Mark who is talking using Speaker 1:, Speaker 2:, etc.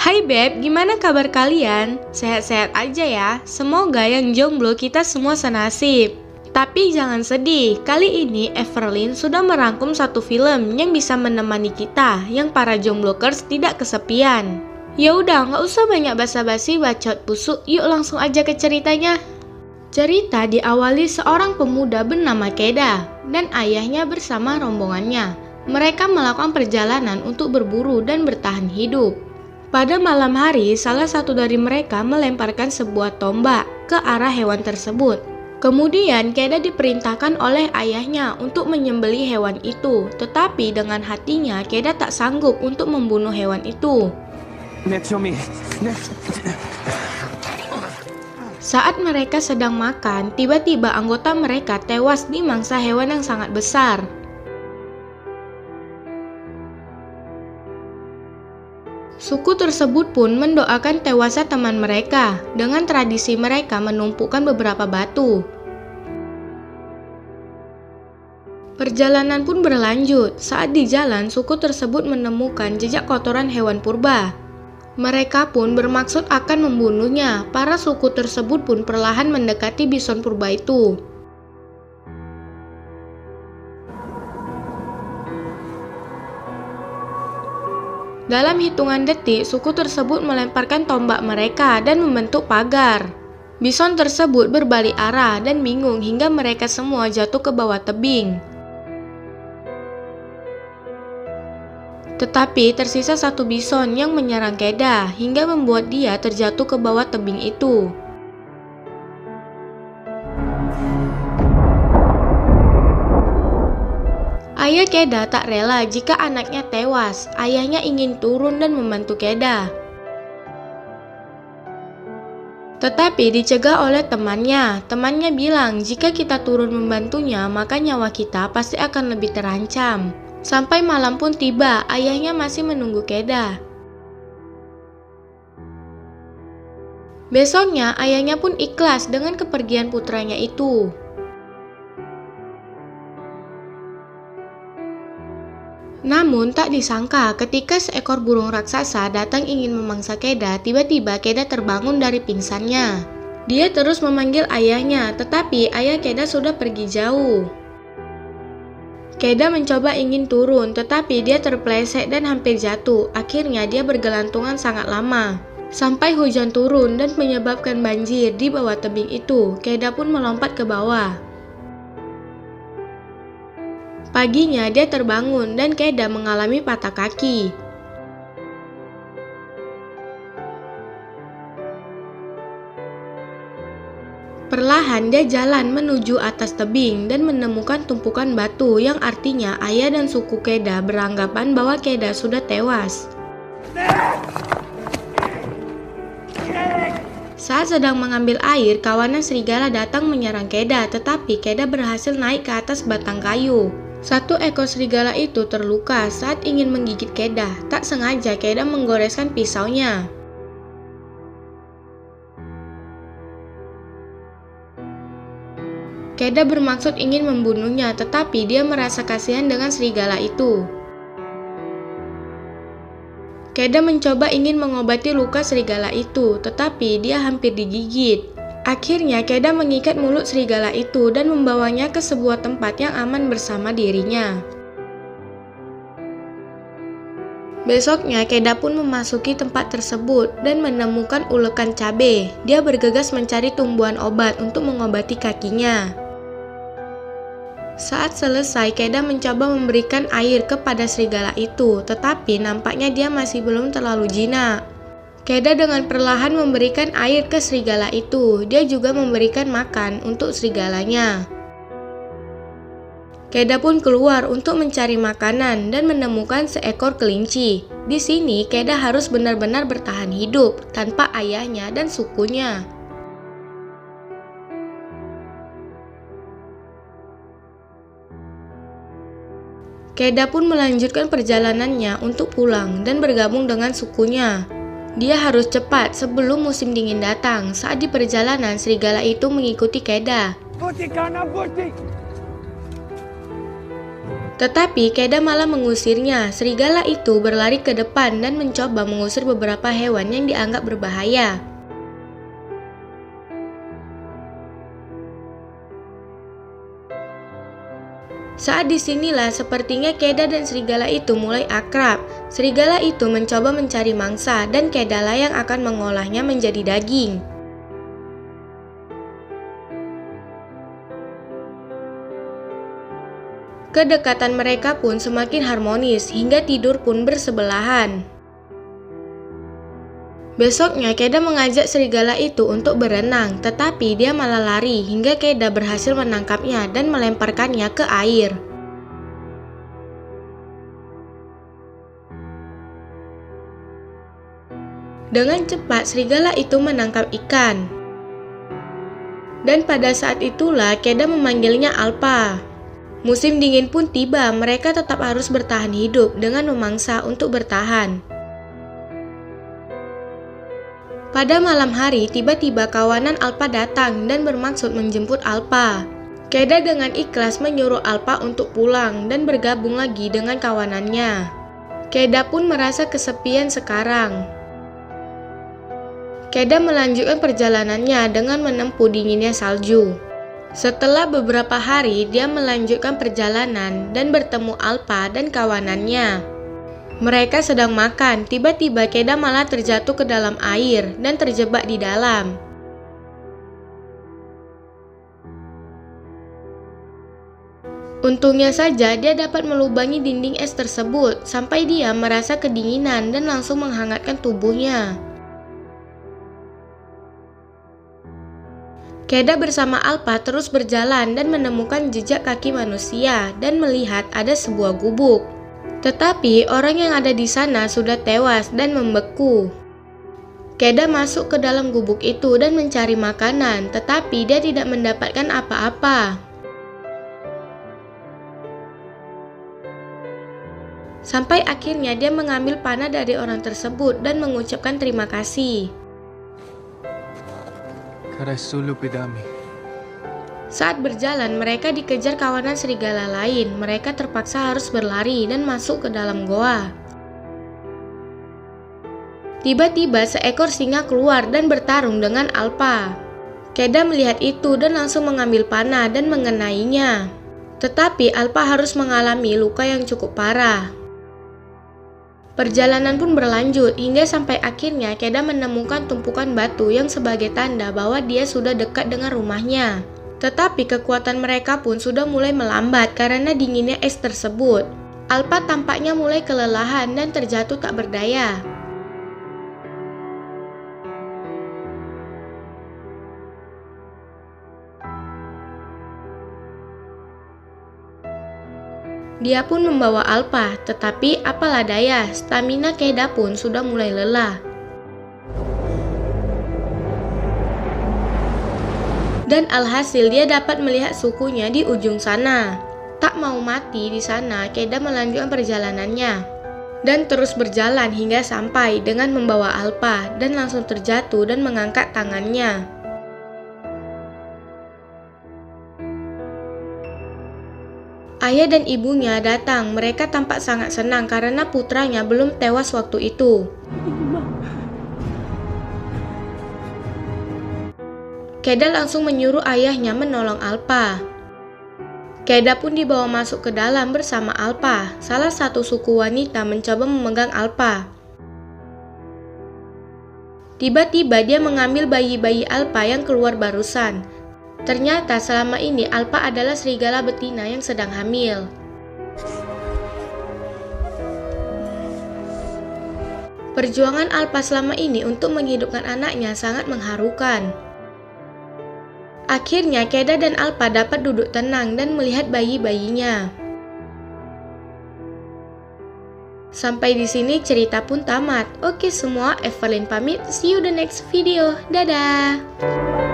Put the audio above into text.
Speaker 1: Hai Beb, gimana kabar kalian? Sehat-sehat aja ya. Semoga yang jomblo kita semua senasib. Tapi jangan sedih, kali ini Everlyn sudah merangkum satu film yang bisa menemani kita, yang para jomblokers tidak kesepian. Ya udah, nggak usah banyak basa-basi bacot busuk, yuk langsung aja ke ceritanya. Cerita diawali seorang pemuda bernama Keda dan ayahnya bersama rombongannya. Mereka melakukan perjalanan untuk berburu dan bertahan hidup. Pada malam hari, salah satu dari mereka melemparkan sebuah tombak ke arah hewan tersebut. Kemudian, Keda diperintahkan oleh ayahnya untuk menyembelih hewan itu. Tetapi dengan hatinya, Keda tak sanggup untuk membunuh hewan itu. Saat mereka sedang makan, tiba-tiba anggota mereka tewas dimangsa hewan yang sangat besar. Suku tersebut pun mendoakan tewasnya teman mereka. Dengan tradisi mereka menumpukan beberapa batu. Perjalanan pun berlanjut. Saat di jalan, suku tersebut menemukan jejak kotoran hewan purba. Mereka pun bermaksud akan membunuhnya. Para suku tersebut pun perlahan mendekati bison purba itu. Dalam hitungan detik, suku tersebut melemparkan tombak mereka dan membentuk pagar. Bison tersebut berbalik arah dan bingung hingga mereka semua jatuh ke bawah tebing. Tetapi tersisa satu bison yang menyerang Keda hingga membuat dia terjatuh ke bawah tebing itu. Ayah Keda tak rela jika anaknya tewas. Ayahnya ingin turun dan membantu Keda. Tetapi dicegah oleh temannya. Temannya bilang jika kita turun membantunya, maka nyawa kita pasti akan lebih terancam. Sampai malam pun tiba, ayahnya masih menunggu Keda. Besoknya, ayahnya pun ikhlas dengan kepergian putranya itu. Namun tak disangka ketika seekor burung raksasa datang ingin memangsa Keda, tiba-tiba Keda terbangun dari pingsannya. Dia terus memanggil ayahnya, tetapi ayah Keda sudah pergi jauh. Keda mencoba ingin turun, tetapi dia terpeleset dan hampir jatuh. Akhirnya dia bergelantungan sangat lama. Sampai hujan turun dan menyebabkan banjir di bawah tebing itu, Keda pun melompat ke bawah. Paginya dia terbangun dan Keda mengalami patah kaki. Perlahan dia jalan menuju atas tebing dan menemukan tumpukan batu yang artinya ayah dan suku Keda beranggapan bahwa Keda sudah tewas. Saat sedang mengambil air, kawanan serigala datang menyerang Keda, tetapi Keda berhasil naik ke atas batang kayu. Satu ekor serigala itu terluka saat ingin menggigit Keda. Tak sengaja Keda menggoreskan pisaunya. Keda bermaksud ingin membunuhnya, tetapi dia merasa kasihan dengan serigala itu. Keda mencoba ingin mengobati luka serigala itu, tetapi dia hampir digigit. Akhirnya Keda mengikat mulut serigala itu dan membawanya ke sebuah tempat yang aman bersama dirinya. Besoknya Keda pun memasuki tempat tersebut dan menemukan ulekan cabai. Dia bergegas mencari tumbuhan obat untuk mengobati kakinya. Saat selesai, Keda mencoba memberikan air kepada serigala itu, tetapi nampaknya dia masih belum terlalu jinak. Keda dengan perlahan memberikan air ke serigala itu. Dia juga memberikan makan untuk serigalanya. Keda pun keluar untuk mencari makanan dan menemukan seekor kelinci. Di sini, Keda harus benar-benar bertahan hidup tanpa ayahnya dan sukunya. Keda pun melanjutkan perjalanannya untuk pulang dan bergabung dengan sukunya. Dia harus cepat sebelum musim dingin datang. Saat di perjalanan, serigala itu mengikuti Keda. Tetapi Keda malah mengusirnya. Serigala itu berlari ke depan dan mencoba mengusir beberapa hewan yang dianggap berbahaya. Saat disinilah sepertinya Keda dan serigala itu mulai akrab. Serigala itu mencoba mencari mangsa dan Keda lah yang akan mengolahnya menjadi daging. Kedekatan mereka pun semakin harmonis hingga tidur pun bersebelahan. Besoknya Keda mengajak serigala itu untuk berenang, tetapi dia malah lari hingga Keda berhasil menangkapnya dan melemparkannya ke air. Dengan cepat serigala itu menangkap ikan. Dan pada saat itulah Keda memanggilnya Alpa. Musim dingin pun tiba, mereka tetap harus bertahan hidup dengan memangsa untuk bertahan. Pada malam hari, tiba-tiba kawanan Alpa datang dan bermaksud menjemput Alpa. Keda dengan ikhlas menyuruh Alpa untuk pulang dan bergabung lagi dengan kawanannya. Keda pun merasa kesepian sekarang. Keda melanjutkan perjalanannya dengan menempuh dinginnya salju. Setelah beberapa hari, dia melanjutkan perjalanan dan bertemu Alpa dan kawanannya. Mereka sedang makan, tiba-tiba Keda malah terjatuh ke dalam air dan terjebak di dalam. Untungnya saja dia dapat melubangi dinding es tersebut sampai dia merasa kedinginan dan langsung menghangatkan tubuhnya. Keda bersama Alpa terus berjalan dan menemukan jejak kaki manusia dan melihat ada sebuah gubuk. Tetapi orang yang ada di sana sudah tewas dan membeku. Keda masuk ke dalam gubuk itu dan mencari makanan, tetapi dia tidak mendapatkan apa-apa. Sampai akhirnya dia mengambil panah dari orang tersebut dan mengucapkan terima kasih. Saat berjalan, mereka dikejar kawanan serigala lain. Mereka terpaksa harus berlari dan masuk ke dalam goa. Tiba-tiba seekor singa keluar dan bertarung dengan Alpa. Keda melihat itu dan langsung mengambil panah dan mengenainya. Tetapi Alpa harus mengalami luka yang cukup parah. Perjalanan pun berlanjut hingga sampai akhirnya Keda menemukan tumpukan batu yang sebagai tanda bahwa dia sudah dekat dengan rumahnya. Tetapi kekuatan mereka pun sudah mulai melambat karena dinginnya es tersebut. Alpa tampaknya mulai kelelahan dan terjatuh tak berdaya. Dia pun membawa Alpa, tetapi apalah daya, stamina Keda pun sudah mulai lelah. Dan alhasil dia dapat melihat sukunya di ujung sana. Tak mau mati di sana, Keda melanjutkan perjalanannya. Dan terus berjalan hingga sampai dengan membawa Alpa dan langsung terjatuh dan mengangkat tangannya. Ayah dan ibunya datang, mereka tampak sangat senang karena putranya belum tewas waktu itu. Keda langsung menyuruh ayahnya menolong Alpa. Keda pun dibawa masuk ke dalam bersama Alpa. Salah satu suku wanita mencoba memegang Alpa. Tiba-tiba dia mengambil bayi-bayi Alpa yang keluar barusan. Ternyata selama ini Alpa adalah serigala betina yang sedang hamil. Perjuangan Alpa selama ini untuk menghidupkan anaknya sangat mengharukan. Akhirnya Keda dan Alpa dapat duduk tenang dan melihat bayi-bayinya. Sampai di sini cerita pun tamat. Oke semua, Everlyn pamit. See you the next video. Dadah.